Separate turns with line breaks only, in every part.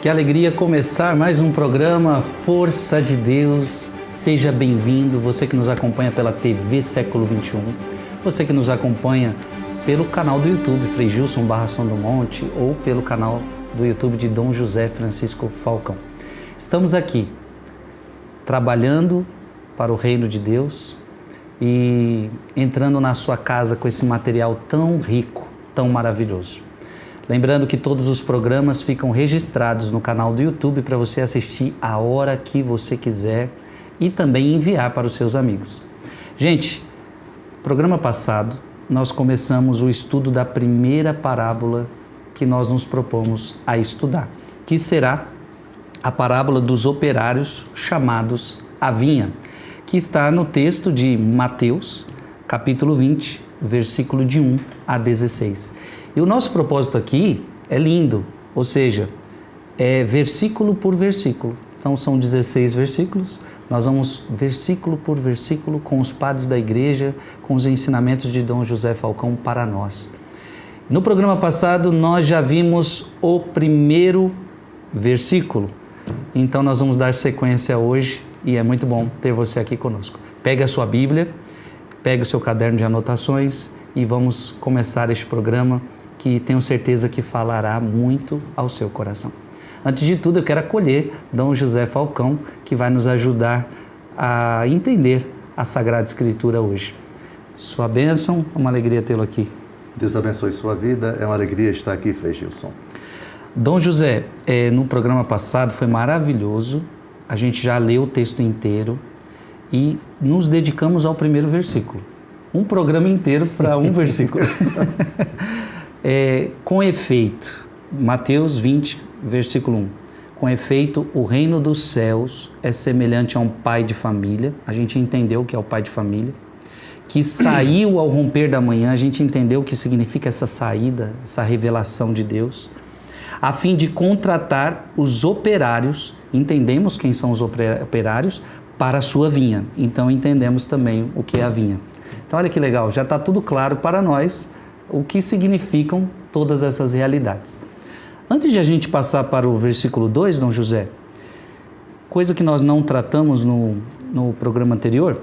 Que alegria começar mais um programa Força de Deus. Seja bem-vindo, você que nos acompanha pela TV Século XXI, você que nos acompanha pelo canal do YouTube Frei Gilson Som do Monte ou pelo canal do YouTube de Dom José Francisco Falcão. Estamos aqui trabalhando para o reino de Deus e entrando na sua casa com esse material tão rico, tão maravilhoso. Lembrando que todos os programas ficam registrados no canal do YouTube para você assistir a hora que você quiser e também enviar para os seus amigos. Gente, programa passado nós começamos o estudo da primeira parábola que nós nos propomos a estudar, que será a parábola dos operários chamados à vinha, que está no texto de Mateus, capítulo 20, versículo de 1 a 16. E o nosso propósito aqui é lindo, ou seja, é versículo por versículo. Então são 16 versículos, nós vamos versículo por versículo com os padres da igreja, com os ensinamentos de Dom José Falcão para nós. No programa passado nós já vimos o primeiro versículo, então nós vamos dar sequência hoje e é muito bom ter você aqui conosco. Pegue a sua Bíblia, pegue o seu caderno de anotações e vamos começar este programa que tenho certeza que falará muito ao seu coração. Antes de tudo, eu quero acolher Dom José Falcão, que vai nos ajudar a entender a Sagrada Escritura hoje. Sua bênção, uma alegria tê-lo aqui.
Deus abençoe sua vida, é uma alegria estar aqui, Frei Gilson.
Dom José, no programa passado foi maravilhoso, a gente já leu o texto inteiro e nos dedicamos ao primeiro versículo. Um programa inteiro para um versículo. Com efeito, Mateus 20, versículo 1. Com efeito, o reino dos céus é semelhante a um pai de família. A gente entendeu o que é o pai de família. Que saiu ao romper da manhã, a gente entendeu o que significa essa saída, essa revelação de Deus. A fim de contratar os operários, entendemos quem são os operários, para a sua vinha. Então entendemos também o que é a vinha. Então olha que legal, já está tudo claro para nós o que significam todas essas realidades. Antes de a gente passar para o versículo 2, Dom José, coisa que nós não tratamos no programa anterior,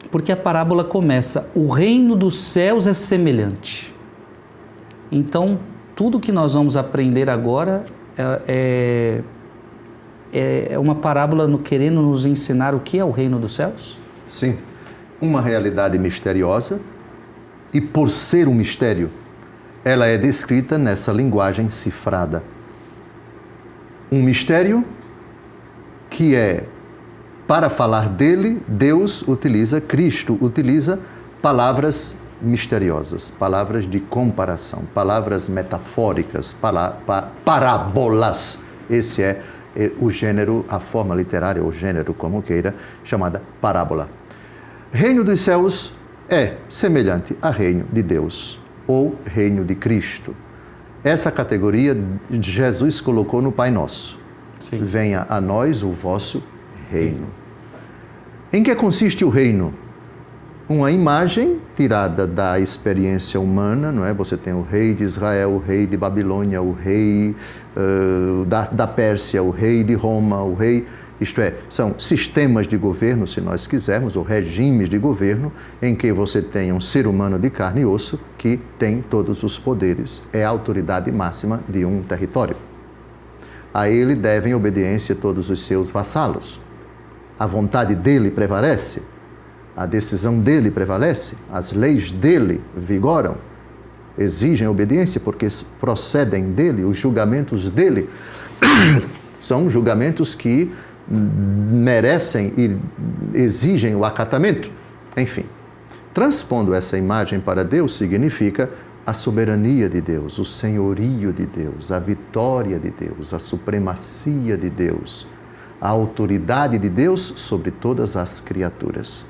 porque a parábola começa, o reino dos céus é semelhante. Então, tudo que nós vamos aprender agora é uma parábola querendo nos ensinar o que é o reino dos céus?
Sim, uma realidade misteriosa e por ser um mistério, ela é descrita nessa linguagem cifrada. Um mistério que para falar dele, Deus utiliza, Cristo utiliza palavras misteriosas, palavras de comparação, palavras metafóricas, parábolas. Esse é o gênero, a forma literária, ou gênero, como queira, chamada parábola. Reino dos céus é semelhante a reino de Deus, ou reino de Cristo. Essa categoria Jesus colocou no Pai Nosso. Sim. Venha a nós o vosso reino. Em que consiste o reino? Uma imagem tirada da experiência humana, não é? Você tem o rei de Israel, o rei de Babilônia, o rei da Pérsia, o rei de Roma, o rei... Isto é, são sistemas de governo, se nós quisermos, ou regimes de governo, em que você tem um ser humano de carne e osso que tem todos os poderes, é a autoridade máxima de um território. A ele devem obediência todos os seus vassalos. A vontade dele prevalece, a decisão dele prevalece, as leis dele vigoram, exigem obediência porque procedem dele, os julgamentos dele são julgamentos que merecem e exigem o acatamento. Enfim, transpondo essa imagem para Deus significa a soberania de Deus, o senhorio de Deus, a vitória de Deus, a supremacia de Deus, a autoridade de Deus sobre todas as criaturas.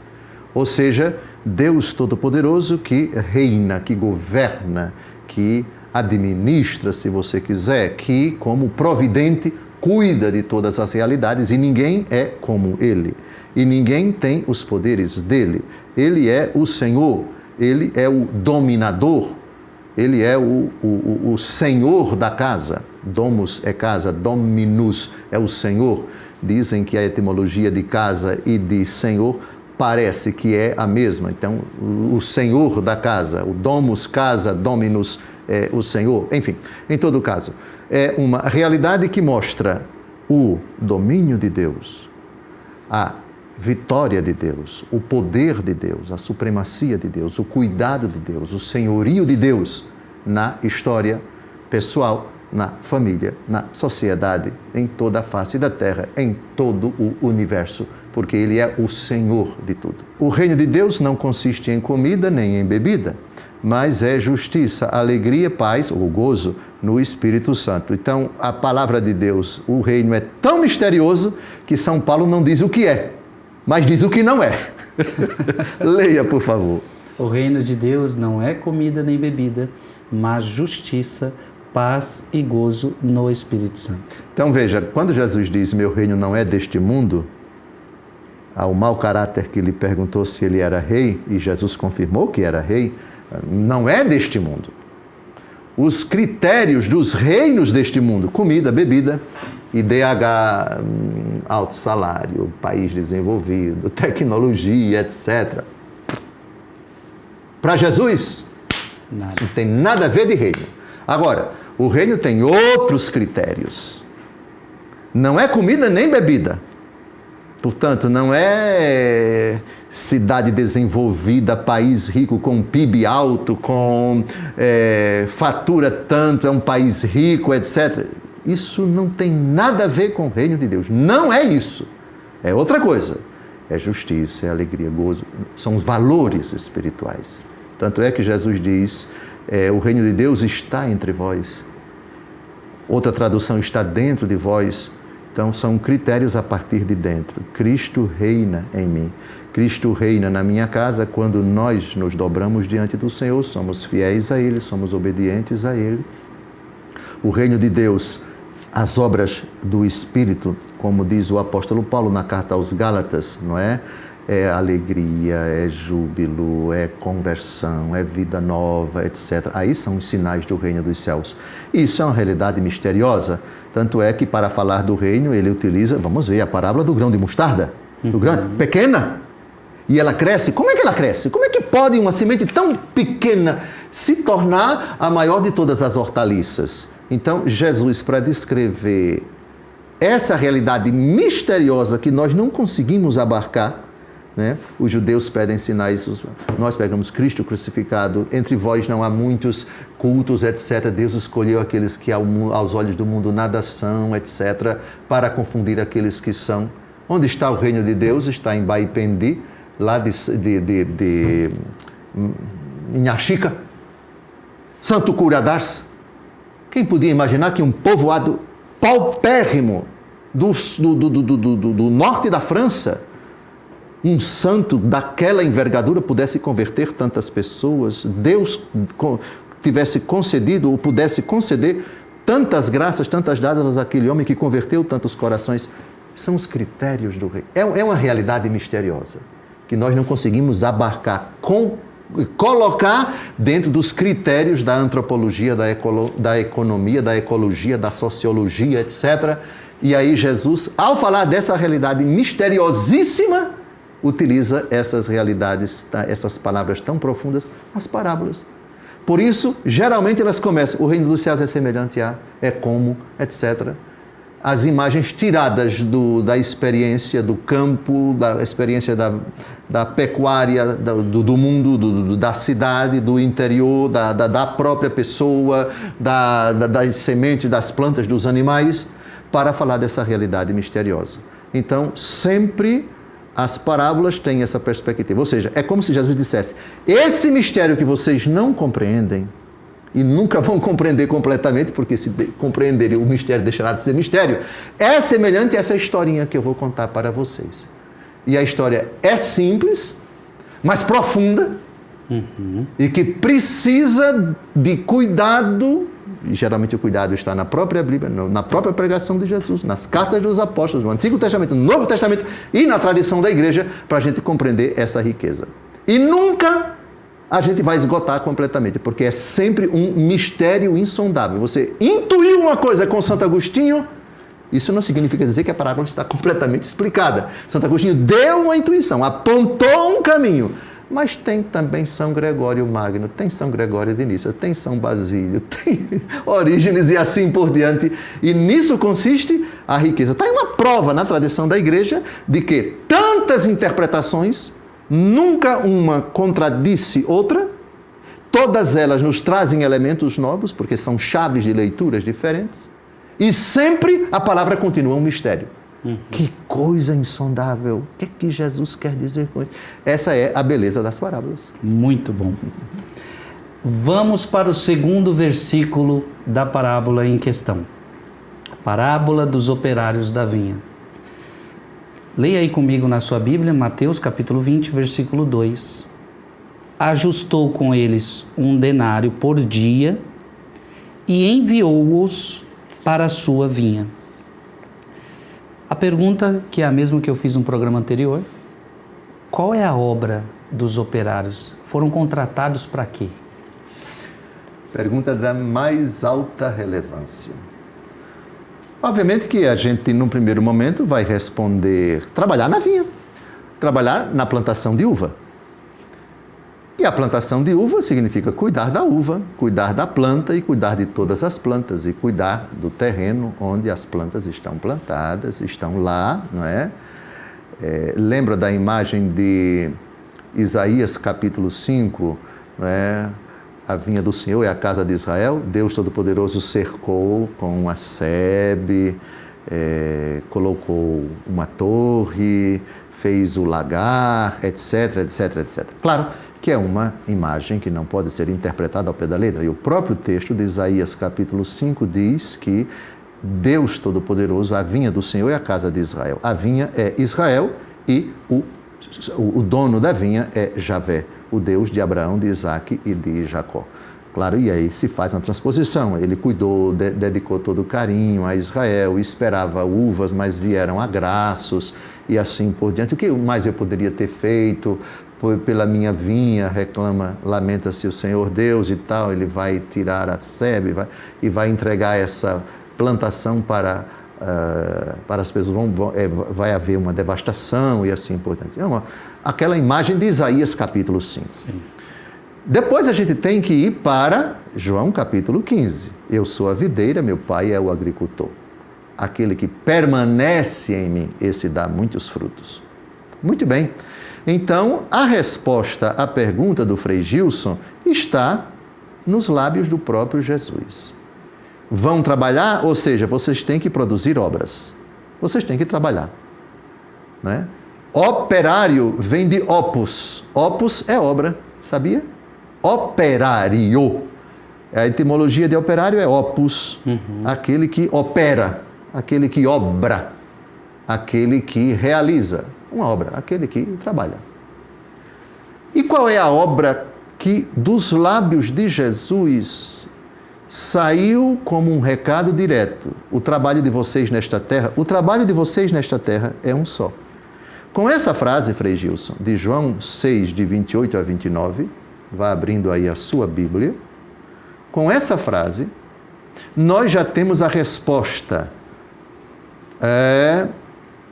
Ou seja, Deus Todo-Poderoso que reina, que governa, que administra, se você quiser, que como providente cuida de todas as realidades e ninguém é como Ele. E ninguém tem os poderes dele. Ele é o Senhor, Ele é o dominador, ele é o senhor da casa. Domus é casa, dominus é o senhor. Dizem que a etimologia de casa e de senhor parece que é a mesma. Então, o senhor da casa, o domus, casa, dominus, é o senhor. Enfim, em todo caso, é uma realidade que mostra o domínio de Deus, a vitória de Deus, o poder de Deus, a supremacia de Deus, o cuidado de Deus, o senhorio de Deus na história pessoal, na família, na sociedade, em toda a face da terra, em todo o universo, porque Ele é o Senhor de tudo. O reino de Deus não consiste em comida nem em bebida, mas é justiça, alegria, paz ou gozo no Espírito Santo. Então, a palavra de Deus, o reino é tão misterioso que São Paulo não diz o que é, mas diz o que não é. Leia, por favor.
O reino de Deus não é comida nem bebida, mas justiça, paz e gozo no Espírito Santo.
Então veja, quando Jesus diz, meu reino não é deste mundo, ao mau caráter que lhe perguntou se ele era rei, e Jesus confirmou que era rei, não é deste mundo. Os critérios dos reinos deste mundo, comida, bebida, IDH, alto salário, país desenvolvido, tecnologia, etc. Para Jesus,
Nada.
isso não tem nada a ver de reino. Agora, o reino tem outros critérios. Não é comida nem bebida. Portanto, não é cidade desenvolvida, país rico com PIB alto, com fatura tanto, é um país rico, etc. Isso não tem nada a ver com o reino de Deus. Não é isso. É outra coisa. É justiça, é alegria, gozo. São os valores espirituais. Tanto é que Jesus diz, o reino de Deus está entre vós. Outra tradução, está dentro de vós. Então, são critérios a partir de dentro. Cristo reina em mim. Cristo reina na minha casa quando nós nos dobramos diante do Senhor, somos fiéis a Ele, somos obedientes a Ele. O reino de Deus, as obras do Espírito, como diz o apóstolo Paulo na carta aos Gálatas, não é? É alegria, é júbilo, é conversão, é vida nova, etc. Aí são os sinais do reino dos céus. Isso é uma realidade misteriosa. Tanto é que para falar do reino ele utiliza, vamos ver, a parábola do grão de mostarda. Do grão, pequena. E ela cresce. Como é que ela cresce? Como é que pode uma semente tão pequena se tornar a maior de todas as hortaliças? Então, Jesus, para descrever essa realidade misteriosa que nós não conseguimos abarcar, né? Os judeus pedem sinais, nós pegamos Cristo crucificado, entre vós não há muitos cultos, etc. Deus escolheu aqueles que aos olhos do mundo nada são, etc., para confundir aqueles que são. Onde está o reino de Deus? Está em Baipendi, lá em Axica, Santo Curadas. Quem podia imaginar que um povoado paupérrimo do norte da França, um santo daquela envergadura pudesse converter tantas pessoas, Deus tivesse concedido ou pudesse conceder tantas graças, tantas dádivas àquele homem que converteu tantos corações. São os critérios do rei. É uma realidade misteriosa que nós não conseguimos abarcar, colocar dentro dos critérios da antropologia, da economia, da ecologia, da sociologia, etc. E aí Jesus, ao falar dessa realidade misteriosíssima, utiliza essas realidades, essas palavras tão profundas, as parábolas. Por isso, geralmente elas começam, o reino dos céus é semelhante a, é como, etc. As imagens tiradas da experiência do campo, da experiência da pecuária, do mundo, da cidade, do interior, da própria pessoa, das sementes, das plantas, dos animais, para falar dessa realidade misteriosa. Então, sempre as parábolas têm essa perspectiva. Ou seja, é como se Jesus dissesse, esse mistério que vocês não compreendem, e nunca vão compreender completamente, porque se compreenderem o mistério deixará de ser mistério, é semelhante a essa historinha que eu vou contar para vocês. E a história é simples, mas profunda, e que precisa de cuidado, e geralmente o cuidado está na própria Bíblia, na própria pregação de Jesus, nas cartas dos apóstolos, no Antigo Testamento, no Novo Testamento e na tradição da igreja, para a gente compreender essa riqueza. E nunca a gente vai esgotar completamente, porque é sempre um mistério insondável. Você intuiu uma coisa com Santo Agostinho, isso não significa dizer que a parábola está completamente explicada. Santo Agostinho deu uma intuição, apontou um caminho. Mas tem também São Gregório Magno, tem São Gregório de Nissa, tem São Basílio, tem Orígenes e assim por diante. E nisso consiste a riqueza. Está aí uma prova na tradição da Igreja de que tantas interpretações, nunca uma contradisse outra, todas elas nos trazem elementos novos, porque são chaves de leituras diferentes, e sempre a palavra continua um mistério. Que coisa insondável! O que é que Jesus quer dizer com isso? Essa é a beleza das parábolas.
Muito bom. Vamos para o segundo versículo da parábola em questão. Parábola dos operários da vinha. Leia aí comigo na sua Bíblia, Mateus capítulo 20, versículo 2. Ajustou com eles um denário por dia e enviou-os para a sua vinha. A pergunta, que é a mesma que eu fiz no programa anterior, qual é a obra dos operários? Foram contratados para quê?
Pergunta da mais alta relevância. Obviamente que a gente, num primeiro momento, vai responder trabalhar na vinha, trabalhar na plantação de uva. E a plantação de uva significa cuidar da uva, cuidar da planta e cuidar de todas as plantas e cuidar do terreno onde as plantas estão plantadas, estão lá, não é? Lembra da imagem de Isaías capítulo 5, não é? A vinha do Senhor é a casa de Israel, Deus Todo-Poderoso cercou com uma sebe, colocou uma torre, fez o lagar, etc, etc, etc. Claro que é uma imagem que não pode ser interpretada ao pé da letra. E o próprio texto de Isaías capítulo 5 diz que Deus Todo-Poderoso, a vinha do Senhor é a casa de Israel. A vinha é Israel e o dono da vinha é Javé, o Deus de Abraão, de Isaque e de Jacó. Claro, e aí se faz uma transposição. Ele cuidou, dedicou todo o carinho a Israel, esperava uvas, mas vieram agraços e assim por diante. O que mais eu poderia ter feito pela minha vinha? Lamenta-se o Senhor Deus e tal. Ele vai tirar a sebe e vai entregar essa plantação para as pessoas. Vai haver uma devastação e assim por diante. Aquela imagem de Isaías capítulo 5. Sim. Depois a gente tem que ir para João capítulo 15. Eu sou a videira, meu pai é o agricultor. Aquele que permanece em mim, esse dá muitos frutos. Muito bem. Então, a resposta à pergunta do Frei Gilson está nos lábios do próprio Jesus. Vão trabalhar, ou seja, vocês têm que produzir obras. Vocês têm que trabalhar. Né? Operário vem de opus. Opus é obra, sabia? Operário. A etimologia de operário é opus, aquele que opera, aquele que obra, aquele que realiza uma obra, aquele que trabalha. E qual é a obra que dos lábios de Jesus saiu como um recado direto? O trabalho de vocês nesta terra, o trabalho de vocês nesta terra é um só. Com essa frase, Frei Gilson, de João 6, de 28 a 29, vá abrindo aí a sua Bíblia. Com essa frase, nós já temos a resposta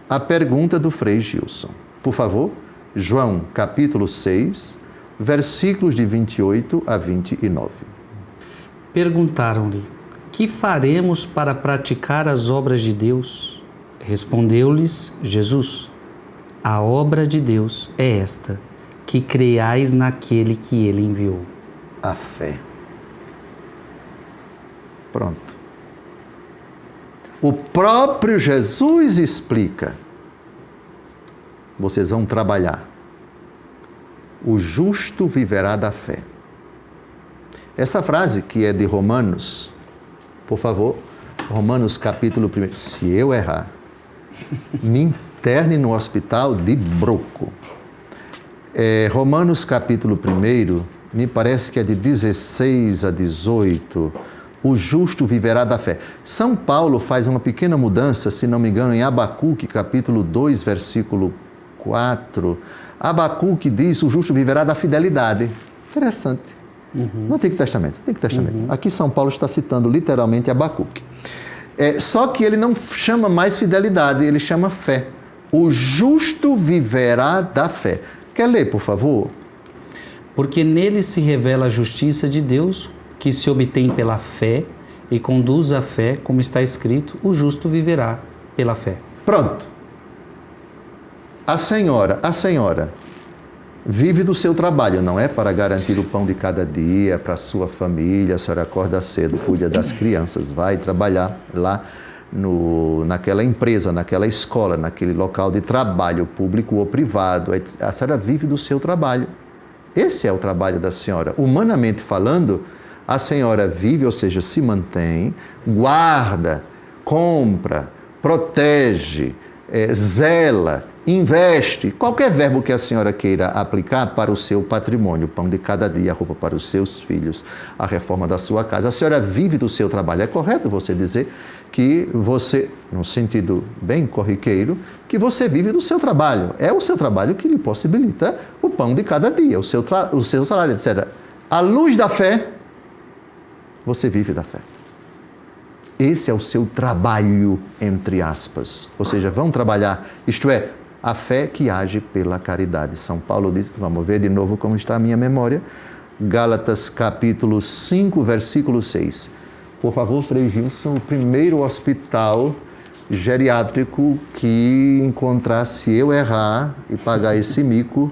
à pergunta do Frei Gilson. Por favor, João capítulo 6, versículos de 28 a 29.
Perguntaram-lhe: que faremos para praticar as obras de Deus? Respondeu-lhes Jesus: a obra de Deus é esta, que creiais naquele que ele enviou.
A fé. Pronto. O próprio Jesus explica. Vocês vão trabalhar. O justo viverá da fé. Essa frase que é de Romanos, por favor, Romanos capítulo 1. Se eu errar, me interne no hospital de broco. Romanos capítulo 1, me parece que é de 16 a 18, o justo viverá da fé. São Paulo faz uma pequena mudança, se não me engano, em Abacuque capítulo 2, versículo 4. Abacuque diz: o justo viverá da fidelidade. Interessante. No Antigo Testamento. Aqui São Paulo está citando literalmente Abacuque. Só que ele não chama mais fidelidade, ele chama fé. O justo viverá da fé. Quer ler, por favor?
Porque nele se revela a justiça de Deus, que se obtém pela fé e conduz à fé, como está escrito, o justo viverá pela fé.
Pronto. A senhora vive do seu trabalho, não é para garantir o pão de cada dia para a sua família. A senhora acorda cedo, cuida das crianças, vai trabalhar lá naquela empresa, naquela escola, naquele local de trabalho público ou privado. A senhora vive do seu trabalho. Esse é o trabalho da senhora. Humanamente falando, a senhora vive, ou seja, se mantém, guarda, compra, protege, zela, investe, qualquer verbo que a senhora queira aplicar para o seu patrimônio, o pão de cada dia, a roupa para os seus filhos, a reforma da sua casa. A senhora vive do seu trabalho. É correto você dizer que você, no sentido bem corriqueiro, que você vive do seu trabalho. É o seu trabalho que lhe possibilita o pão de cada dia, o seu salário, etc. À luz da fé, você vive da fé. Esse é o seu trabalho, entre aspas. Ou seja, vão trabalhar, isto é, a fé que age pela caridade. São Paulo diz, vamos ver de novo como está a minha memória, Gálatas capítulo 5, versículo 6. Por favor, Frei Gilson, o primeiro hospital geriátrico que encontrar, se eu errar e pagar esse mico,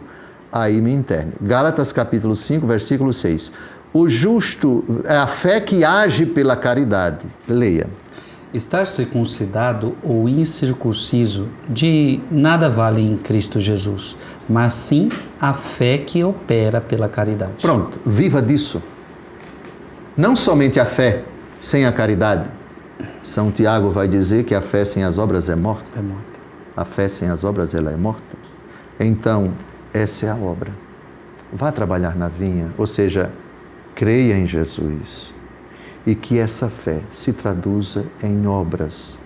aí me interne. Gálatas capítulo 5, versículo 6. O justo é a fé que age pela caridade. Leia.
Estar circuncidado ou incircunciso de nada vale em Cristo Jesus, mas sim a fé que opera pela caridade.
Pronto, viva disso. Não somente a fé sem a caridade. São Tiago vai dizer que a fé sem as obras é morta.
É morta.
A fé sem as obras, ela é morta. Então, essa é a obra. Vá trabalhar na vinha, ou seja, creia em Jesus e que essa fé se traduza em obras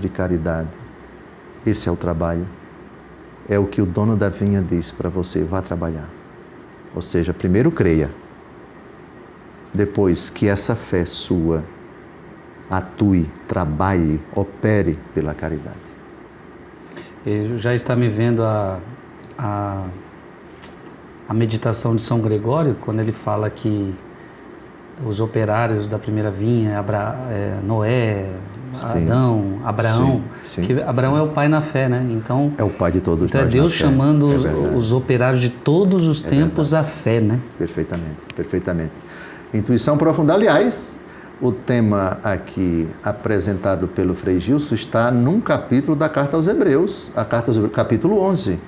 de caridade. Esse é o trabalho. É o que o dono da vinha diz para você, vá trabalhar. Ou seja, primeiro creia, depois que essa fé sua atue, trabalhe, opere pela caridade.
Eu já está me vendo a meditação de São Gregório, quando ele fala que os operários da primeira vinha, Noé,
Sim.
Adão, Abraão,
Sim,
que Abraão é o pai na fé, né? Então
é o pai de todos
então
nós.
É Deus chamando os operários de todos os tempos à fé, né?
Perfeitamente. Intuição profunda. Aliás, o tema aqui apresentado pelo Frei Gilson está num capítulo da Carta aos Hebreus, capítulo 11.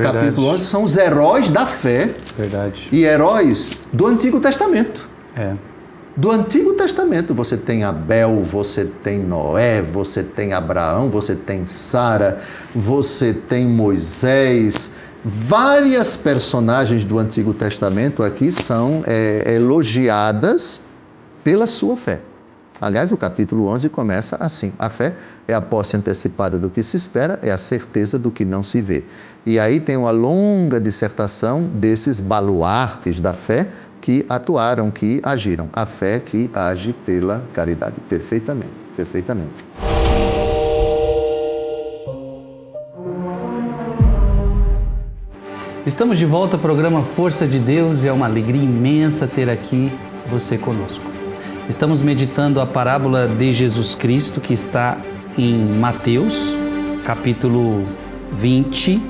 Capítulo 11 são os heróis da fé.
Verdade.
E heróis do Antigo Testamento. Do Antigo Testamento você tem Abel, você tem Noé, você tem Abraão, você tem Sara, você tem Moisés. Várias personagens do Antigo Testamento aqui são elogiadas pela sua fé. Aliás, o capítulo 11 começa assim. A fé é a posse antecipada do que se espera, é a certeza do que não se vê. E aí tem uma longa dissertação desses baluartes da fé que atuaram, que agiram. A fé que age pela caridade. Perfeitamente.
Estamos de volta ao programa Força de Deus e é uma alegria imensa ter aqui você conosco. Estamos meditando a parábola de Jesus Cristo que está em Mateus, capítulo 20,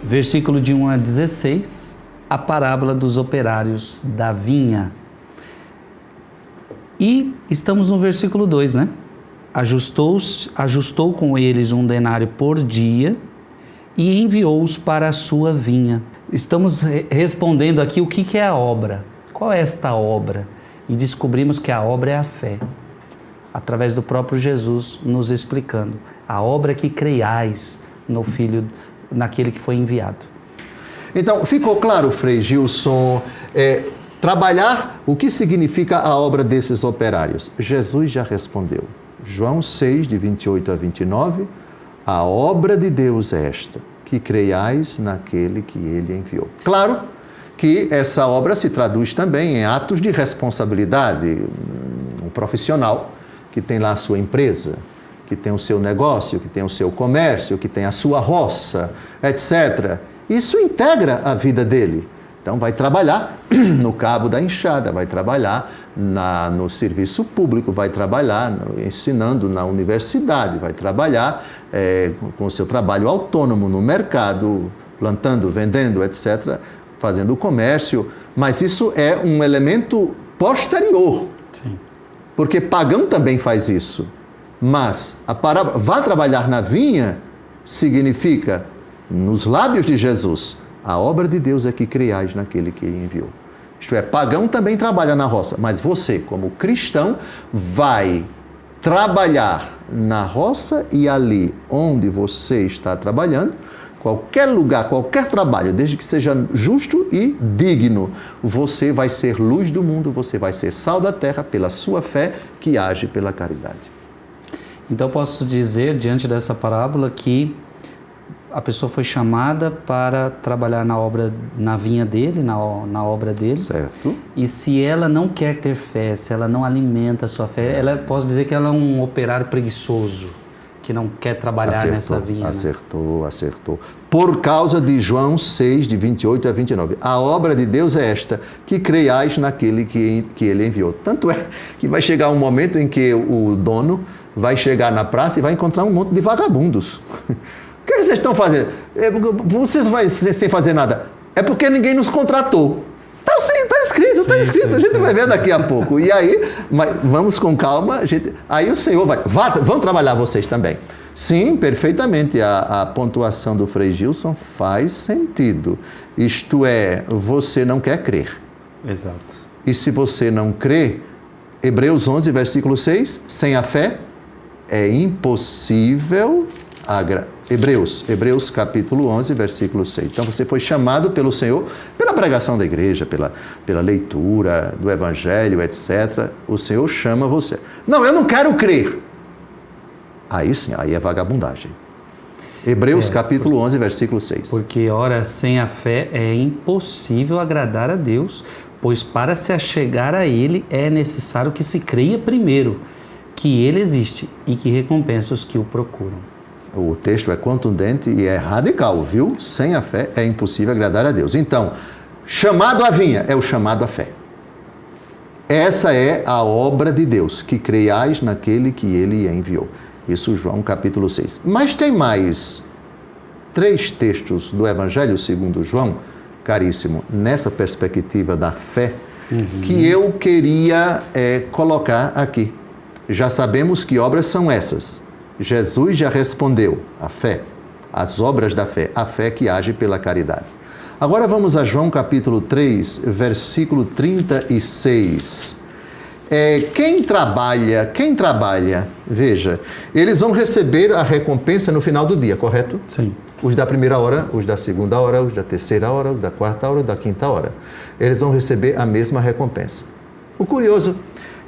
versículo de 1 a 16, a parábola dos operários da vinha. E estamos no versículo 2, né? Ajustou com eles um denário por dia e enviou-os para a sua vinha. Estamos respondendo aqui o que é a obra. Qual é esta obra? E descobrimos que a obra é a fé, através do próprio Jesus nos explicando. A obra que creiais no Filho, naquele que foi enviado.
Então, ficou claro, Frei Gilson, trabalhar, o que significa a obra desses operários? Jesus já respondeu. João 6, de 28 a 29, a obra de Deus é esta, que creiais naquele que Ele enviou. Claro que essa obra se traduz também em atos de responsabilidade. Um profissional que tem lá a sua empresa, que tem o seu negócio, que tem o seu comércio, que tem a sua roça, etc. Isso integra a vida dele. Então, vai trabalhar no cabo da enxada, vai trabalhar no serviço público, vai trabalhar ensinando na universidade, vai trabalhar com o seu trabalho autônomo no mercado, plantando, vendendo, etc., fazendo o comércio. Mas isso é um elemento posterior.
Sim.
Porque pagão também faz isso. Mas a parábola, vá trabalhar na vinha, significa, nos lábios de Jesus, a obra de Deus é que criais naquele que ele enviou. Isto é, pagão também trabalha na roça, mas você, como cristão, vai trabalhar na roça e ali onde você está trabalhando, qualquer lugar, qualquer trabalho, desde que seja justo e digno, você vai ser luz do mundo, você vai ser sal da terra pela sua fé que age pela caridade.
Então, posso dizer, diante dessa parábola, que a pessoa foi chamada para trabalhar na vinha dele, na obra dele.
Certo.
E se ela não quer ter fé, se ela não alimenta a sua fé, posso dizer que ela é um operário preguiçoso, que não quer trabalhar nessa vinha.
Acertou. Por causa de João 6, de 28 a 29. A obra de Deus é esta, que creiais naquele que ele enviou. Tanto é que vai chegar um momento em que o dono vai chegar na praça e vai encontrar um monte de vagabundos. O que vocês estão fazendo? Vocês não vai sem fazer nada. É porque ninguém nos contratou. Está escrito. A gente vai ver daqui a pouco. E aí, vamos com calma. Aí o Senhor vão trabalhar vocês também. Sim, perfeitamente. A pontuação do Frei Gilson faz sentido. Isto é, você não quer crer.
Exato.
E se você não crê, Hebreus 11, versículo 6, sem a fé é impossível Hebreus capítulo 11, versículo 6. Então você foi chamado pelo Senhor, pela pregação da igreja, pela leitura do Evangelho, etc. O Senhor chama você. Não, eu não quero crer. Aí sim, aí é vagabundagem. Hebreus capítulo 11, versículo 6.
Porque, ora, sem a fé é impossível agradar a Deus, pois para se achegar a Ele é necessário que se creia primeiro que Ele existe e que recompensa os que o procuram.
O texto é contundente e é radical, viu? Sem a fé é impossível agradar a Deus. Então, chamado à vinha é o chamado à fé. Essa é a obra de Deus, que creiais naquele que Ele enviou. Isso João capítulo 6. Mas tem mais 3 textos do Evangelho segundo João, caríssimo, nessa perspectiva da fé, que eu queria colocar aqui. Já sabemos que obras são essas. Jesus já respondeu, a fé, as obras da fé, a fé que age pela caridade. Agora vamos a João capítulo 3, versículo 36. Quem trabalha, veja, eles vão receber a recompensa no final do dia, correto?
Sim.
Os da primeira hora, os da segunda hora, os da terceira hora, os da quarta hora, os da quinta hora. Eles vão receber a mesma recompensa. O curioso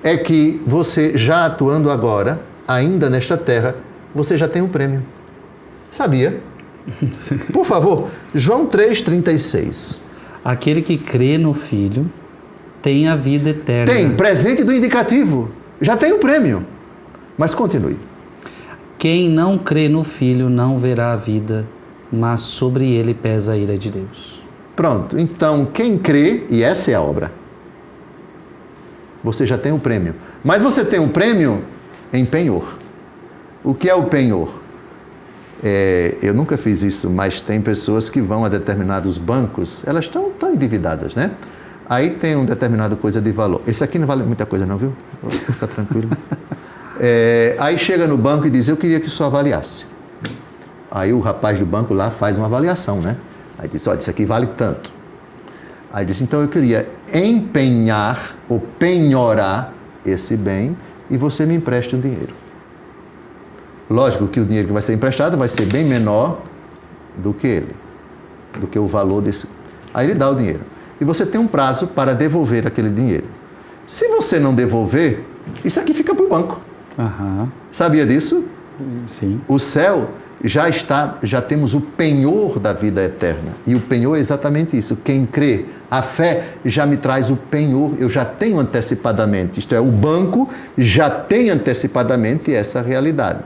é que você já atuando agora, ainda nesta terra, você já tem um prêmio. Sabia? Por favor, João 3,36.
Aquele que crê no Filho tem a vida eterna.
Tem, presente do indicativo. Já tem o prêmio. Mas continue.
Quem não crê no Filho não verá a vida, mas sobre ele pesa a ira de Deus.
Pronto, então quem crê, e essa é a obra, você já tem o prêmio. Mas você tem um prêmio em penhor. O que é o penhor? Eu nunca fiz isso, mas tem pessoas que vão a determinados bancos, elas estão tão endividadas, né? Aí tem uma determinada coisa de valor. Esse aqui não vale muita coisa não, viu? Fica tranquilo. Aí chega no banco e diz, eu queria que o senhor avaliasse. Aí o rapaz do banco lá faz uma avaliação, né? Aí diz, olha, isso aqui vale tanto. Aí diz, então eu queria empenhar ou penhorar esse bem e você me empreste o dinheiro. Lógico que o dinheiro que vai ser emprestado vai ser bem menor do que o valor desse. Aí ele dá o dinheiro. E você tem um prazo para devolver aquele dinheiro. Se você não devolver, isso aqui fica para o banco.
Aham.
Sabia disso?
Sim.
O céu já temos o penhor da vida eterna. E o penhor é exatamente isso. Quem crê, a fé já me traz o penhor, eu já tenho antecipadamente. Isto é, o banco já tem antecipadamente essa realidade.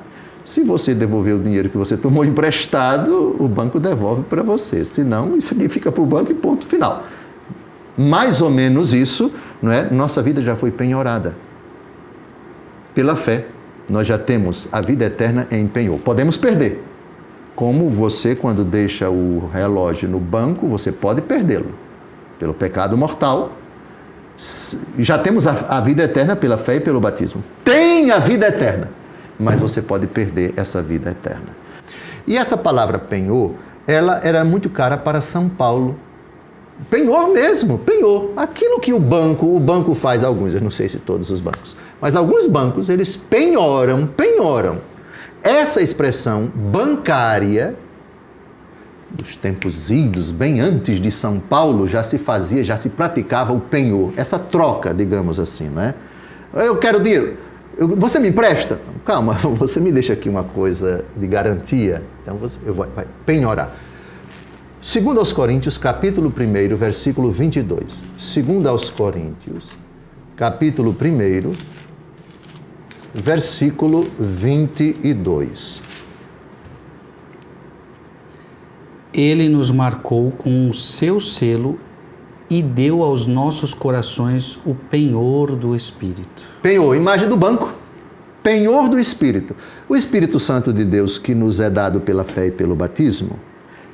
Se você devolver o dinheiro que você tomou emprestado, o banco devolve para você. Se não, isso aqui fica para o banco e ponto final. Mais ou menos isso, não é? Nossa vida já foi penhorada. Pela fé, nós já temos a vida eterna em penhor. Podemos perder. Como você, quando deixa o relógio no banco, você pode perdê-lo. Pelo pecado mortal, já temos a vida eterna pela fé e pelo batismo. Tem a vida eterna, mas você pode perder essa vida eterna. E essa palavra penhor, ela era muito cara para São Paulo. Penhor mesmo, penhor. Aquilo que o banco faz, alguns, eu não sei se todos os bancos, mas alguns bancos, eles penhoram. Essa expressão bancária, dos tempos idos, bem antes de São Paulo, já se praticava o penhor, essa troca, digamos assim, né? Eu quero dinheiro, você me empresta? Calma, você me deixa aqui uma coisa de garantia, então eu vou penhorar. 2 aos Coríntios, capítulo 1, versículo 22. 2 aos Coríntios, capítulo 1, versículo 22.
Ele nos marcou com o seu selo e deu aos nossos corações o penhor do Espírito.
Penhor, imagem do banco. Penhor do Espírito. O Espírito Santo de Deus que nos é dado pela fé e pelo batismo,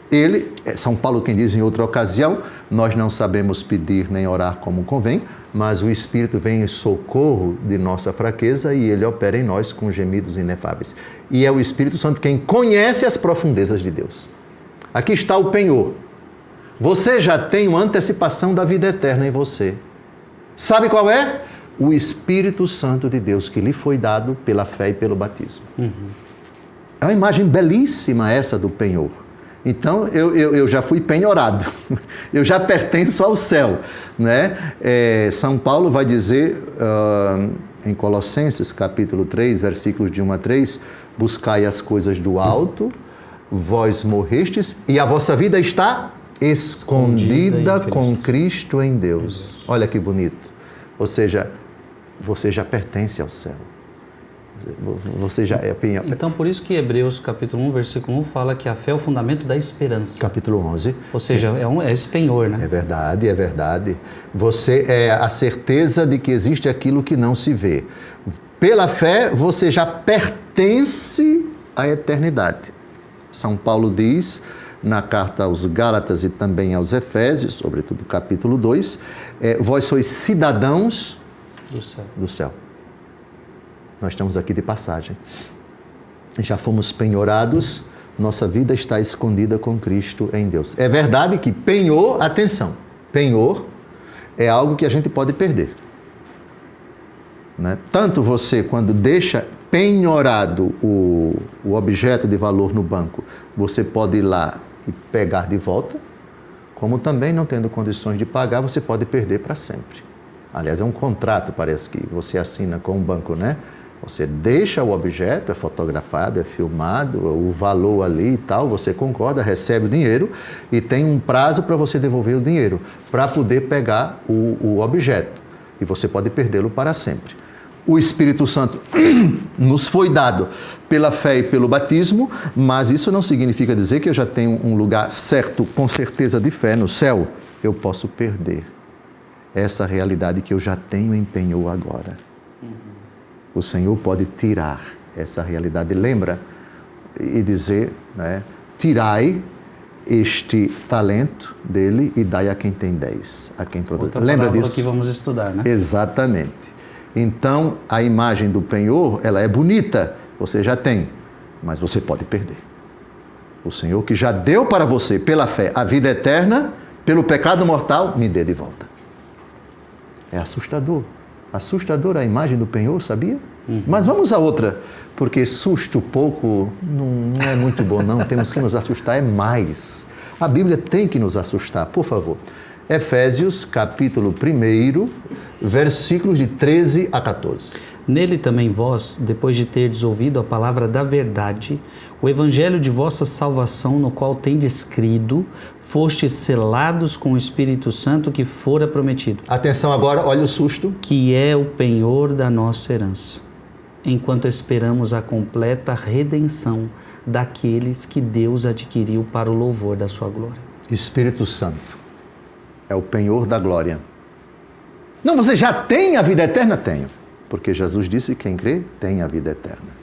ele, São Paulo quem diz em outra ocasião, nós não sabemos pedir nem orar como convém, mas o Espírito vem em socorro de nossa fraqueza e ele opera em nós com gemidos inefáveis. E é o Espírito Santo quem conhece as profundezas de Deus. Aqui está o penhor. Você já tem uma antecipação da vida eterna em você. Sabe qual é? O Espírito Santo de Deus que lhe foi dado pela fé e pelo batismo. É uma imagem belíssima essa do penhor. Então, eu já fui penhorado, eu já pertenço ao céu, né? São Paulo vai dizer em Colossenses, capítulo 3, versículos de 1 a 3, buscai as coisas do alto, vós morrestes, e a vossa vida está escondida com Cristo em Deus. Olha que bonito. Ou seja, você já pertence ao céu. Você já é...
Então, por isso que Hebreus, capítulo 1, versículo 1, fala que a fé é o fundamento da esperança.
Capítulo 11.
Ou seja, é esse penhor, né?
É verdade, é verdade. Você é a certeza de que existe aquilo que não se vê. Pela fé, você já pertence à eternidade. São Paulo diz, na carta aos Gálatas e também aos Efésios, sobretudo capítulo 2, vós sois cidadãos do céu. Nós estamos aqui de passagem. Já fomos penhorados, nossa vida está escondida com Cristo em Deus. É verdade que penhor, atenção, penhor é algo que a gente pode perder. Né? Tanto você, quando deixa penhorado o objeto de valor no banco, você pode ir lá e pegar de volta, como também, não tendo condições de pagar, você pode perder para sempre. Aliás, é um contrato, parece que você assina com um banco, né? Você deixa o objeto, é fotografado, é filmado, o valor ali e tal, você concorda, recebe o dinheiro e tem um prazo para você devolver o dinheiro, para poder pegar o objeto. E você pode perdê-lo para sempre. O Espírito Santo nos foi dado pela fé e pelo batismo, mas isso não significa dizer que eu já tenho um lugar certo, com certeza de fé no céu. Eu posso perder essa realidade que eu já tenho em penhor agora. O Senhor pode tirar essa realidade. Lembra? E dizer, né? Tirai este talento dele e dai a quem tem 10, a quem produz. Lembra disso?
Que vamos estudar, né?
Exatamente. Então, a imagem do penhor, ela é bonita, você já tem, mas você pode perder. O Senhor que já deu para você, pela fé, a vida eterna, pelo pecado mortal, me dê de volta. É assustador. Assustadora a imagem do penhor, sabia? Mas vamos a outra, porque susto pouco não é muito bom, não. Temos que nos assustar, é mais. A Bíblia tem que nos assustar, por favor. Efésios, capítulo 1, versículos de 13 a 14.
Nele também vós, depois de terdes ouvido a palavra da verdade, o evangelho de vossa salvação, no qual tendes crido, fostes selados com o Espírito Santo que fora prometido.
Atenção agora, olha o susto.
Que é o penhor da nossa herança, enquanto esperamos a completa redenção daqueles que Deus adquiriu para o louvor da sua glória.
Espírito Santo é o penhor da glória. Não, você já tem a vida eterna? Tenho. Porque Jesus disse que quem crê tem a vida eterna.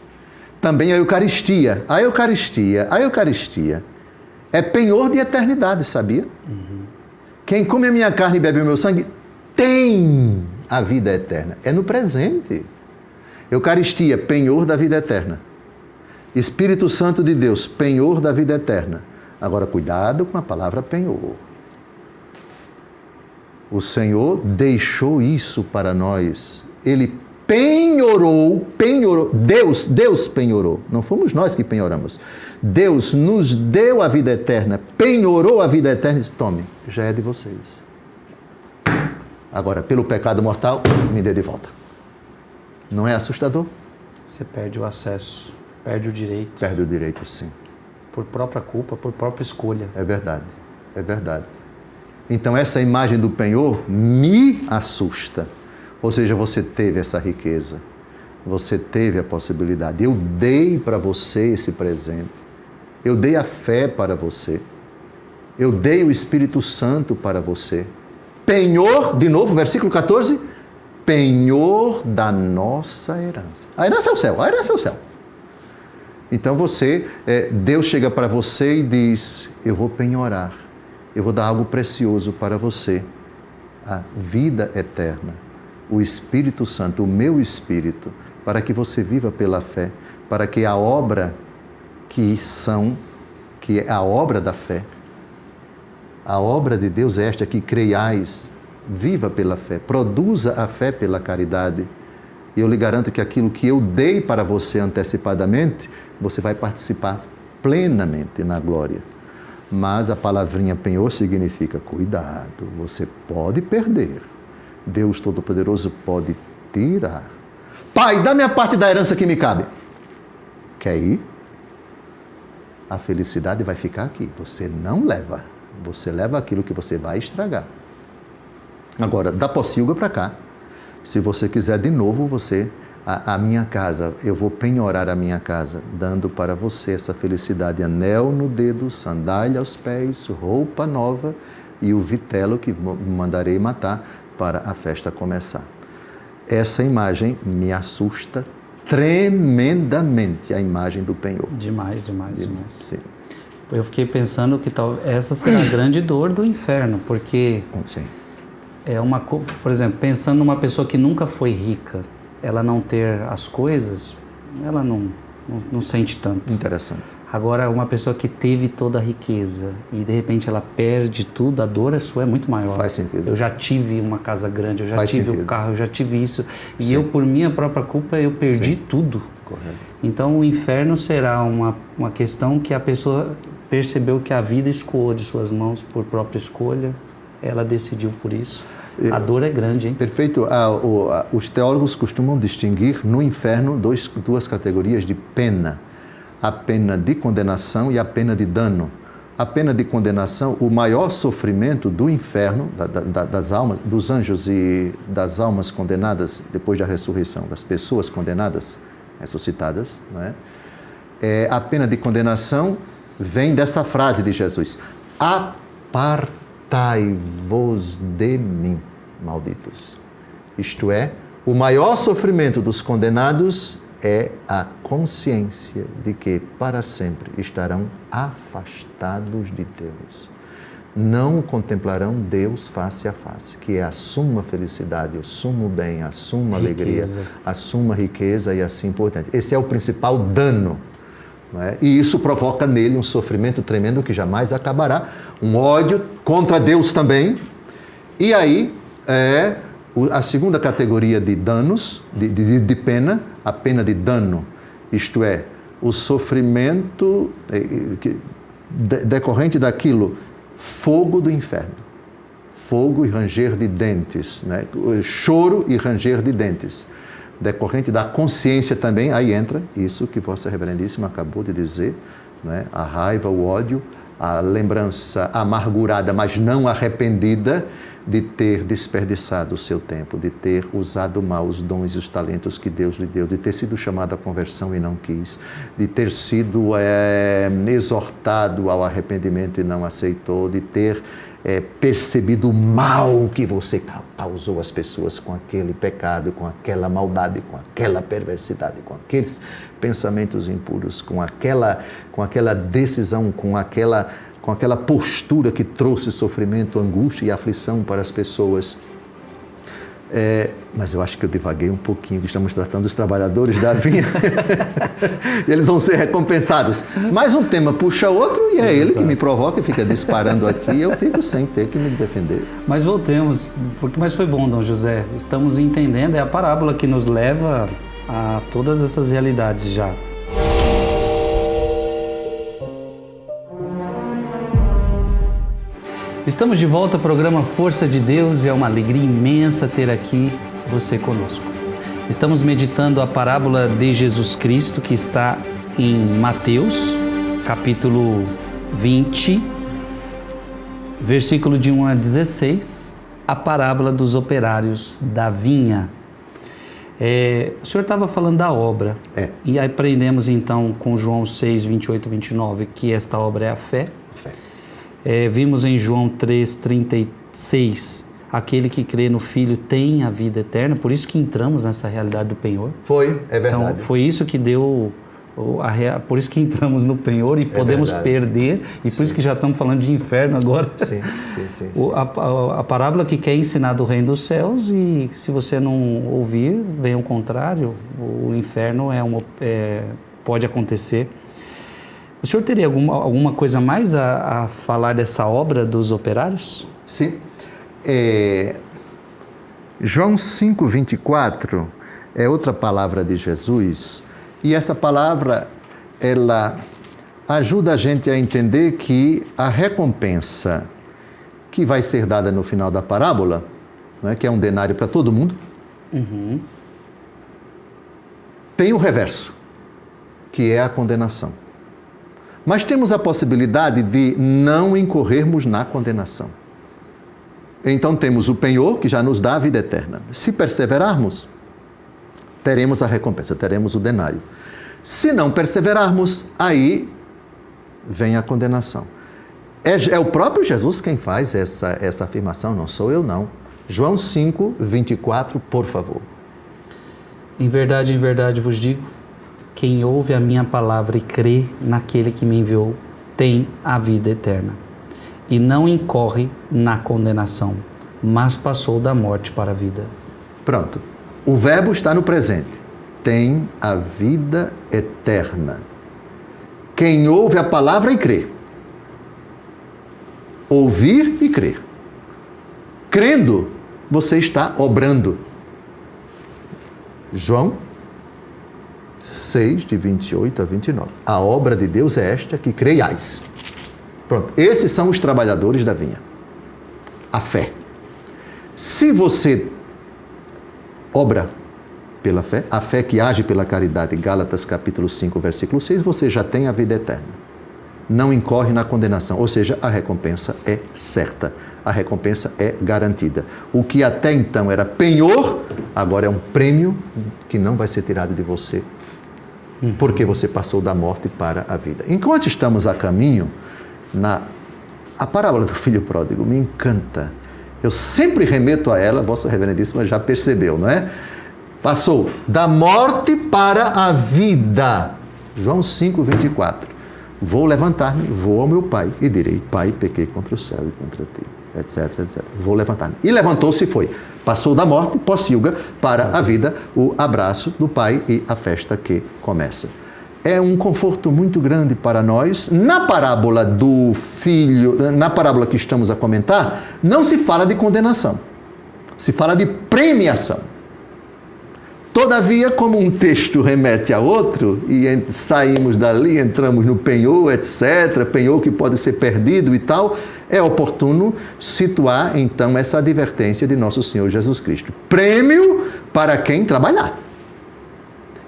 Também a Eucaristia. A Eucaristia é penhor de eternidade, sabia? Quem come a minha carne e bebe o meu sangue tem a vida eterna. É no presente. Eucaristia, penhor da vida eterna. Espírito Santo de Deus, penhor da vida eterna. Agora, cuidado com a palavra penhor. O Senhor deixou isso para nós. Ele penhorou, Deus penhorou. Não fomos nós que penhoramos. Deus nos deu a vida eterna, penhorou a vida eterna e disse, tome, já é de vocês. Agora, pelo pecado mortal, me dê de volta. Não é assustador?
Você perde o acesso, perde o direito.
Perde o direito, sim.
Por própria culpa, por própria escolha.
É verdade, é verdade. Então, essa imagem do penhor me assusta. Ou seja, você teve essa riqueza, você teve a possibilidade. Eu dei para você esse presente. Eu dei a fé para você. Eu dei o Espírito Santo para você. Penhor, de novo, versículo 14, penhor da nossa herança. A herança é o céu, a herança é o céu. Então Deus chega para você e diz, eu vou penhorar, eu vou dar algo precioso para você, a vida eterna. O Espírito Santo, o meu Espírito, para que você viva pela fé, para que a obra que é a obra da fé, a obra de Deus é esta, que creiais, viva pela fé, produza a fé pela caridade. E eu lhe garanto que aquilo que eu dei para você antecipadamente, você vai participar plenamente na glória. Mas a palavrinha penhor significa cuidado, você pode perder. Deus Todo-Poderoso pode tirar. Pai, dá-me a parte da herança que me cabe. Quer ir? A felicidade vai ficar aqui. Você não leva. Você leva aquilo que você vai estragar. Agora, da Pocilga para cá. Se você quiser de novo, a minha casa, eu vou penhorar a minha casa, dando para você essa felicidade. Anel no dedo, sandália aos pés, roupa nova e o vitelo que mandarei matar para a festa começar. Essa imagem me assusta tremendamente, a imagem do penhor.
Demais.
Sim.
Eu fiquei pensando que essa será a grande dor do inferno, porque
sim.
Por exemplo, pensando numa pessoa que nunca foi rica, ela não ter as coisas, ela não sente tanto.
Interessante.
Agora, uma pessoa que teve toda a riqueza e de repente ela perde tudo, a dor sua é muito maior.
Faz sentido.
Eu já tive uma casa grande, eu já
Faz
tive
sentido.
um carro, eu já tive isso. E
Sim.
eu, por minha própria culpa, eu perdi tudo.
Correto.
Então, o inferno será uma questão que a pessoa percebeu que a vida escoou de suas mãos por própria escolha, ela decidiu por isso. A dor é grande, hein?
Perfeito. Os teólogos costumam distinguir no inferno duas categorias de pena. A pena de condenação e a pena de dano. A pena de condenação, o maior sofrimento do inferno, das almas, dos anjos e das almas condenadas depois da ressurreição, das pessoas condenadas, ressuscitadas, não é? A pena de condenação vem dessa frase de Jesus: apartai-vos de mim, malditos. Isto é, o maior sofrimento dos condenados é a consciência de que para sempre estarão afastados de Deus. Não contemplarão Deus face a face, que é a suma felicidade, o sumo bem, a suma alegria, a suma riqueza e assim por diante. Esse é o principal dano. Não é? E isso provoca nele um sofrimento tremendo que jamais acabará, um ódio contra Deus também. E aí a segunda categoria de danos, de pena, a pena de dano, isto é, o sofrimento decorrente daquilo, fogo do inferno, fogo e ranger de dentes, né? Choro e ranger de dentes. decorrente da consciência também, aí entra isso que Vossa Reverendíssima acabou de dizer, né? A raiva, o ódio, a lembrança amargurada, mas não arrependida, de ter desperdiçado o seu tempo, de ter usado mal os dons e os talentos que Deus lhe deu, de ter sido chamado à conversão e não quis, de ter sido exortado ao arrependimento e não aceitou, de ter percebido o mal que você causou às pessoas com aquele pecado, com aquela maldade, com aquela perversidade, com aqueles pensamentos impuros, com aquela decisão, com aquela postura que trouxe sofrimento, angústia e aflição para as pessoas. Mas eu acho que eu divaguei um pouquinho, que estamos tratando dos trabalhadores da vinha. E eles vão ser recompensados. Mas um tema puxa outro e é ele que me provoca e fica disparando aqui e eu fico sem ter que me defender.
Mas voltemos, mas foi bom, Dom José. Estamos entendendo, é a parábola que nos leva a todas essas realidades já. Estamos de volta ao programa Força de Deus e é uma alegria imensa ter aqui você conosco. Estamos meditando a parábola de Jesus Cristo que está em Mateus, capítulo 20, versículo de 1 a 16, a parábola dos operários da vinha. O senhor estava falando da obra, e aí aprendemos então com João 6, 28 e 29 que esta obra é a fé. Vimos em João 3, 36, aquele que crê no Filho tem a vida eterna, por isso que entramos nessa realidade do penhor.
É verdade.
Então, foi isso que deu, por isso que entramos no penhor e podemos perder, e por isso que já estamos falando de inferno agora.
Sim.
A parábola que quer ensinar do reino dos céus, e se você não ouvir, vem o contrário, o inferno pode acontecer. O senhor teria alguma coisa mais a falar dessa obra dos operários?
Sim. João 5,24 é outra palavra de Jesus, e essa palavra, ela ajuda a gente a entender que a recompensa que vai ser dada no final da parábola, né, que é um denário para todo mundo, tem o reverso, que é a condenação. Mas temos a possibilidade de não incorrermos na condenação. Então temos o penhor, que já nos dá a vida eterna. Se perseverarmos, teremos a recompensa, teremos o denário. Se não perseverarmos, aí vem a condenação. É o próprio Jesus quem faz essa afirmação, não sou eu não. João 5, 24, por favor.
Em verdade vos digo, quem ouve a minha palavra e crê naquele que me enviou, tem a vida eterna. E não incorre na condenação, mas passou da morte para a vida.
Pronto. O verbo está no presente. Tem a vida eterna. Quem ouve a palavra e crê. Ouvir e crer. Crendo, você está obrando. João 6, de 28 a 29. A obra de Deus é esta, que creiais. Pronto. Esses são os trabalhadores da vinha. A fé. Se você obra pela fé, a fé que age pela caridade, Gálatas capítulo 5, versículo 6, você já tem a vida eterna. Não incorre na condenação, ou seja, a recompensa é certa. A recompensa é garantida. O que até então era penhor, agora é um prêmio que não vai ser tirado de você, porque você passou da morte para a vida. Enquanto estamos a caminho, a parábola do filho pródigo me encanta. Eu sempre remeto a ela, Vossa Reverendíssima já percebeu, não é? Passou da morte para a vida. João 5, 24. Vou levantar-me, vou ao meu pai e direi, Pai, pequei contra o céu e contra ti, etc, etc. Vou levantar-me. E levantou-se e foi. Passou da morte, pocilga, para a vida, o abraço do pai e a festa que começa. É um conforto muito grande para nós. Na parábola do filho, na parábola que estamos a comentar, não se fala de condenação. Se fala de premiação. Todavia, como um texto remete a outro, e saímos dali, entramos no penhor, etc., penhor que pode ser perdido e tal, é oportuno situar, então, essa advertência de nosso Senhor Jesus Cristo. Prêmio para quem trabalhar.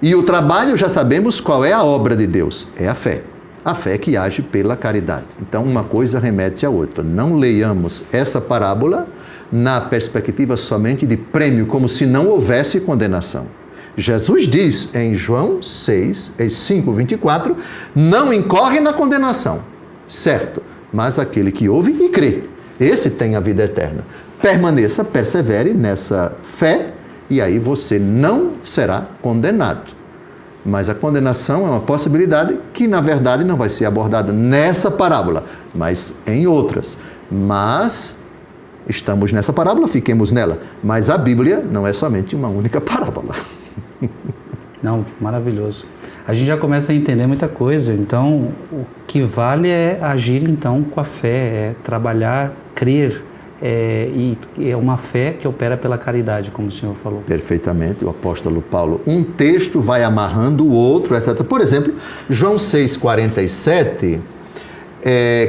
E o trabalho, já sabemos qual é a obra de Deus, é a fé. A fé que age pela caridade. Então, uma coisa remete à outra. Não leiamos essa parábola na perspectiva somente de prêmio, como se não houvesse condenação. Jesus diz em João 5:24, não incorre na condenação, certo, mas aquele que ouve e crê, esse tem a vida eterna. Permaneça, persevere nessa fé, e aí você não será condenado. Mas a condenação é uma possibilidade que, na verdade, não vai ser abordada nessa parábola, mas em outras. Mas estamos nessa parábola, fiquemos nela. Mas a Bíblia não é somente uma única parábola.
Não, maravilhoso. A gente já começa a entender muita coisa. Então, o que vale é agir então com a fé, é trabalhar, crer. E é uma fé que opera pela caridade, como o senhor falou.
Perfeitamente, o apóstolo Paulo. Um texto vai amarrando o outro, etc. Por exemplo, João 6,47,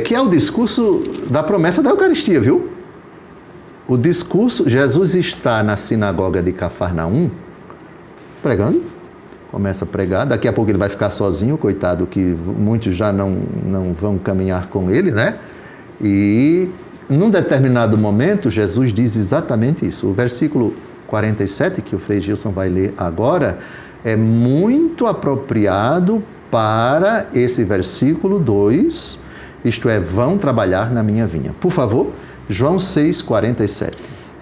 que é o discurso da promessa da Eucaristia, viu? O discurso, Jesus está na sinagoga de Cafarnaum, pregando, começa a pregar, daqui a pouco ele vai ficar sozinho, coitado, que muitos já não vão caminhar com ele, né? E num determinado momento, Jesus diz exatamente isso. O versículo 47, que o Frei Gilson vai ler agora, é muito apropriado para esse versículo 2, isto é, vão trabalhar na minha vinha. Por favor, João 6,47.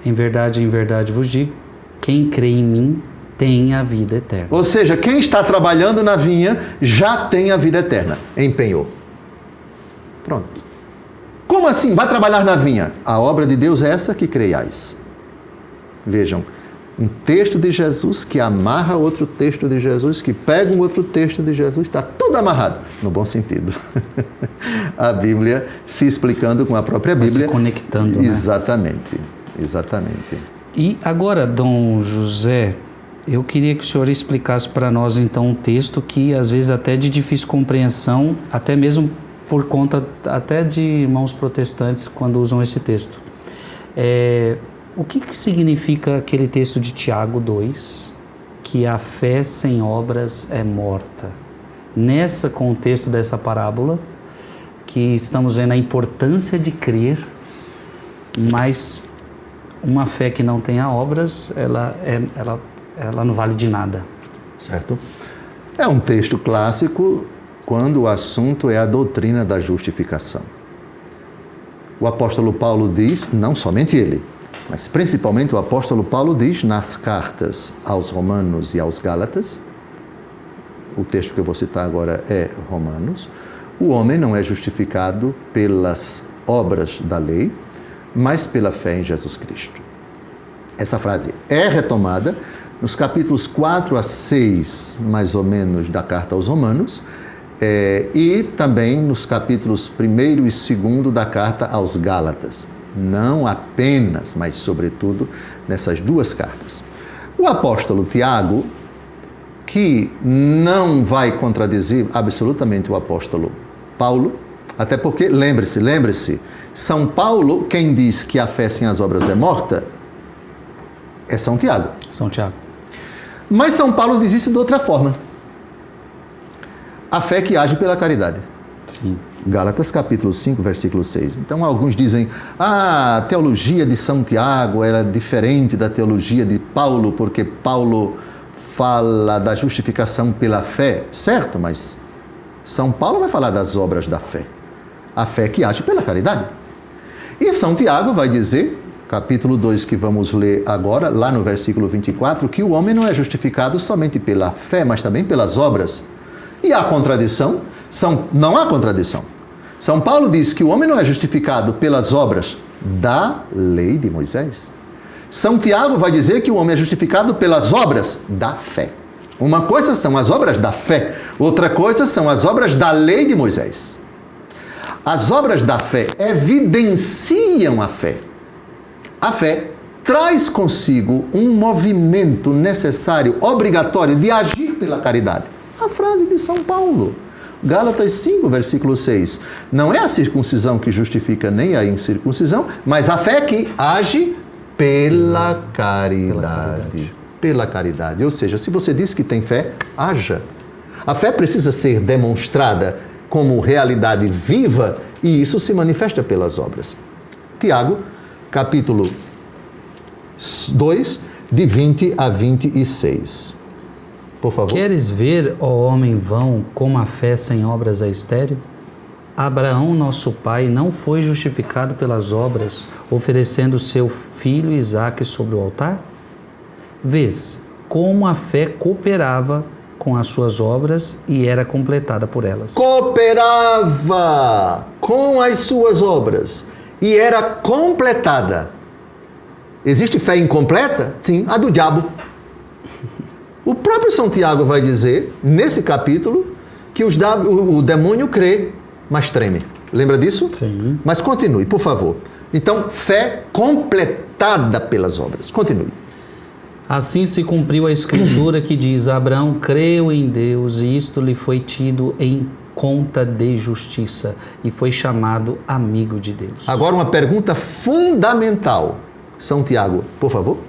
Em
verdade vos digo, quem crê em mim tem a vida eterna.
Ou seja, quem está trabalhando na vinha já tem a vida eterna. Empenhou. Pronto. Como assim? Vai trabalhar na vinha? A obra de Deus é essa que creiais. Vejam, um texto de Jesus que amarra outro texto de Jesus, que pega um outro texto de Jesus, está tudo amarrado, no bom sentido. A Bíblia se explicando com a própria Bíblia.
Se conectando, né?
Exatamente, exatamente.
E agora, Dom José, eu queria que o senhor explicasse para nós, então, um texto que, às vezes, até de difícil compreensão, até mesmo por conta até de irmãos protestantes quando usam esse texto. O que significa aquele texto de Tiago 2, que a fé sem obras é morta? Nesse contexto dessa parábola, que estamos vendo a importância de crer, mas uma fé que não tenha obras, ela não vale de nada.
Certo? É um texto clássico quando o assunto é a doutrina da justificação. O apóstolo Paulo diz, não somente ele, mas principalmente o apóstolo Paulo diz nas cartas aos Romanos e aos Gálatas, o texto que eu vou citar agora é Romanos, o homem não é justificado pelas obras da lei, mas pela fé em Jesus Cristo. Essa frase é retomada nos capítulos 4 a 6, mais ou menos, da carta aos Romanos, e também nos capítulos 1º e 2º da carta aos Gálatas. Não apenas, mas sobretudo nessas duas cartas. O apóstolo Tiago, que não vai contradizer absolutamente o apóstolo Paulo, até porque, lembre-se, São Paulo, quem diz que a fé sem as obras é morta, é São Tiago.
São Tiago.
Mas São Paulo diz isso de outra forma. A fé que age pela caridade.
Sim.
Gálatas capítulo 5, versículo 6. Então alguns dizem, a teologia de São Tiago era diferente da teologia de Paulo, porque Paulo fala da justificação pela fé. Certo, mas São Paulo vai falar das obras da fé. A fé que age pela caridade. E São Tiago vai dizer, capítulo 2, que vamos ler agora, lá no versículo 24, que o homem não é justificado somente pela fé, mas também pelas obras. E há contradição? Não há contradição. São Paulo diz que o homem não é justificado pelas obras da lei de Moisés. São Tiago vai dizer que o homem é justificado pelas obras da fé. Uma coisa são as obras da fé, outra coisa são as obras da lei de Moisés. As obras da fé evidenciam a fé. A fé traz consigo um movimento necessário, obrigatório, de agir pela caridade. A frase de São Paulo, Gálatas 5, versículo 6. Não é a circuncisão que justifica nem a incircuncisão, mas a fé que age pela caridade. pela caridade. Ou seja, se você diz que tem fé, haja. A fé precisa ser demonstrada como realidade viva e isso se manifesta pelas obras. Tiago, capítulo 2, de 20 a 26. Por favor.
Queres ver, ó homem vão, como a fé sem obras é estéril? Abraão, nosso pai, não foi justificado pelas obras, oferecendo seu filho Isaque sobre o altar? Vês como a fé cooperava com as suas obras e era completada por elas.
Cooperava com as suas obras e era completada. Existe fé incompleta? Sim, a do diabo. O próprio São Tiago vai dizer, nesse capítulo, que o demônio crê, mas treme. Lembra disso?
Sim.
Mas continue, por favor. Então, fé completada pelas obras. Continue.
Assim se cumpriu a escritura que diz: Abraão creu em Deus e isto lhe foi tido em conta de justiça e foi chamado amigo de Deus.
Agora uma pergunta fundamental. São Tiago, por favor.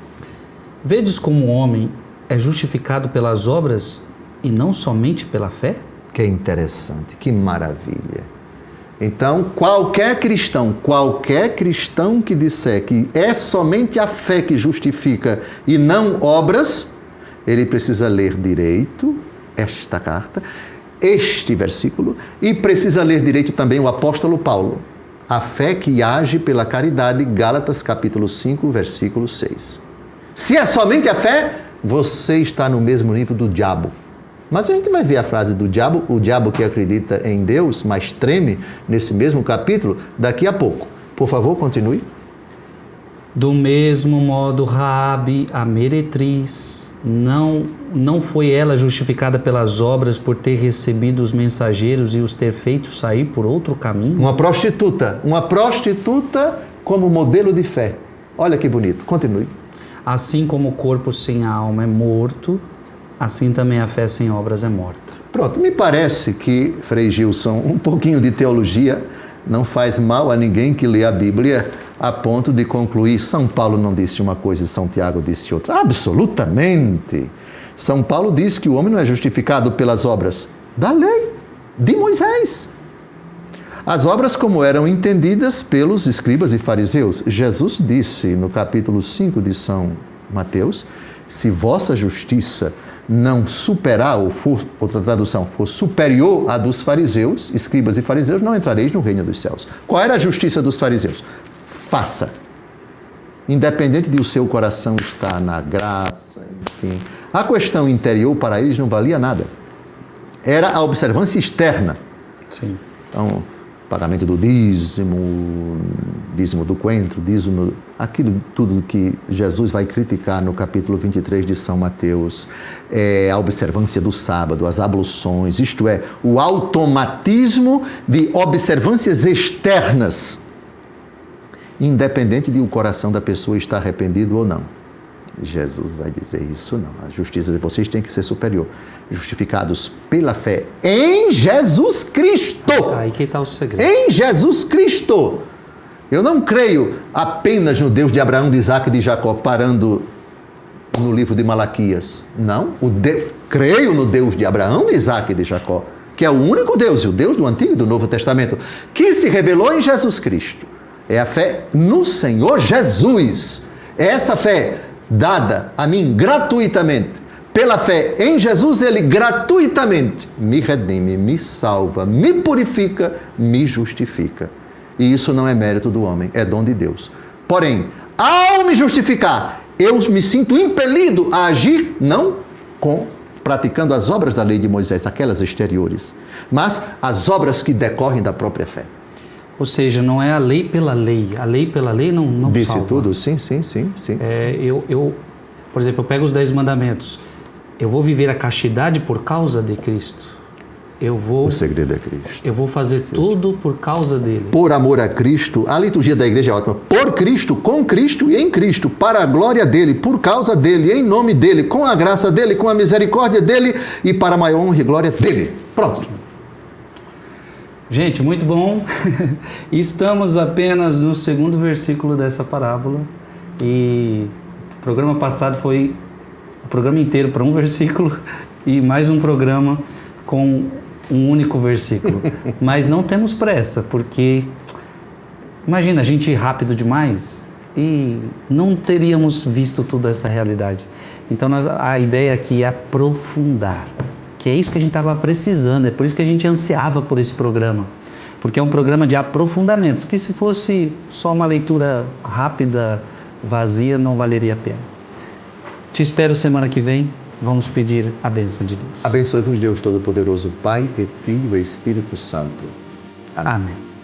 Vedes como o homem é justificado pelas obras e não somente pela fé?
Que interessante, que maravilha. Então, qualquer cristão que disser que é somente a fé que justifica e não obras, ele precisa ler direito esta carta, este versículo, e precisa ler direito também o apóstolo Paulo. A fé que age pela caridade, Gálatas capítulo 5, versículo 6. Se é somente a fé, você está no mesmo nível do diabo. Mas a gente vai ver a frase do diabo, o diabo que acredita em Deus, mas treme, nesse mesmo capítulo, daqui a pouco. Por favor, continue.
Do mesmo modo, Raabe, a meretriz, não foi ela justificada pelas obras por ter recebido os mensageiros e os ter feito sair por outro caminho?
Uma prostituta como modelo de fé. Olha que bonito, continue.
Assim como o corpo sem a alma é morto, assim também a fé sem obras é morta.
Pronto, me parece que, Frei Gilson, um pouquinho de teologia não faz mal a ninguém que lê a Bíblia a ponto de concluir, São Paulo não disse uma coisa e São Tiago disse outra. Absolutamente! São Paulo diz que o homem não é justificado pelas obras da lei, de Moisés. As obras como eram entendidas pelos escribas e fariseus. Jesus disse no capítulo 5 de São Mateus, se vossa justiça não superar, ou for, outra tradução, for superior à dos fariseus, escribas e fariseus, não entrareis no reino dos céus. Qual era a justiça dos fariseus? Faça. Independente de o seu coração estar na graça, enfim. A questão interior para eles não valia nada. Era a observância externa.
Sim.
Então, pagamento do dízimo, dízimo do coentro, dízimo, aquilo tudo que Jesus vai criticar no capítulo 23 de São Mateus, a observância do sábado, as abluções, isto é, o automatismo de observâncias externas, independente de o coração da pessoa estar arrependido ou não. Jesus vai dizer isso não. A justiça de vocês tem que ser superior. Justificados pela fé em Jesus Cristo.
Aí que está o segredo.
Em Jesus Cristo. Eu não creio apenas no Deus de Abraão, de Isaque e de Jacó, parando no livro de Malaquias. Não. Creio no Deus de Abraão, de Isaque e de Jacó, que é o único Deus, o Deus do Antigo e do Novo Testamento, que se revelou em Jesus Cristo. É a fé no Senhor Jesus. É essa fé dada a mim gratuitamente. Pela fé em Jesus, Ele gratuitamente me redime, me salva, me purifica, me justifica. E isso não é mérito do homem, é dom de Deus. Porém, ao me justificar, eu me sinto impelido a agir, não praticando as obras da lei de Moisés, aquelas exteriores, mas as obras que decorrem da própria fé.
Ou seja, não é a lei pela lei. A lei pela lei não
disse
salva.
tudo? Sim.
Por exemplo, eu pego os 10 mandamentos. Eu vou viver a castidade por causa de Cristo.
O segredo é Cristo.
Eu vou fazer tudo por causa dele.
Por amor a Cristo, a liturgia da igreja é ótima. Por Cristo, com Cristo e em Cristo, para a glória dele, por causa dele, em nome dele, com a graça dele, com a misericórdia dele e para a maior honra e glória dele. Pronto.
Gente, muito bom. Estamos apenas no segundo versículo dessa parábola e o programa passado foi o programa inteiro para um versículo e mais um programa com um único versículo. Mas não temos pressa, porque imagina a gente ir rápido demais e não teríamos visto toda essa realidade. Então a ideia aqui é aprofundar, que é isso que a gente estava precisando, é por isso que a gente ansiava por esse programa, porque é um programa de aprofundamento, porque se fosse só uma leitura rápida, vazia, não valeria a pena. Te espero semana que vem. Vamos pedir a bênção de Deus.
Abençoe-vos Deus Todo-Poderoso, Pai e Filho e Espírito Santo. Amém.
Amém.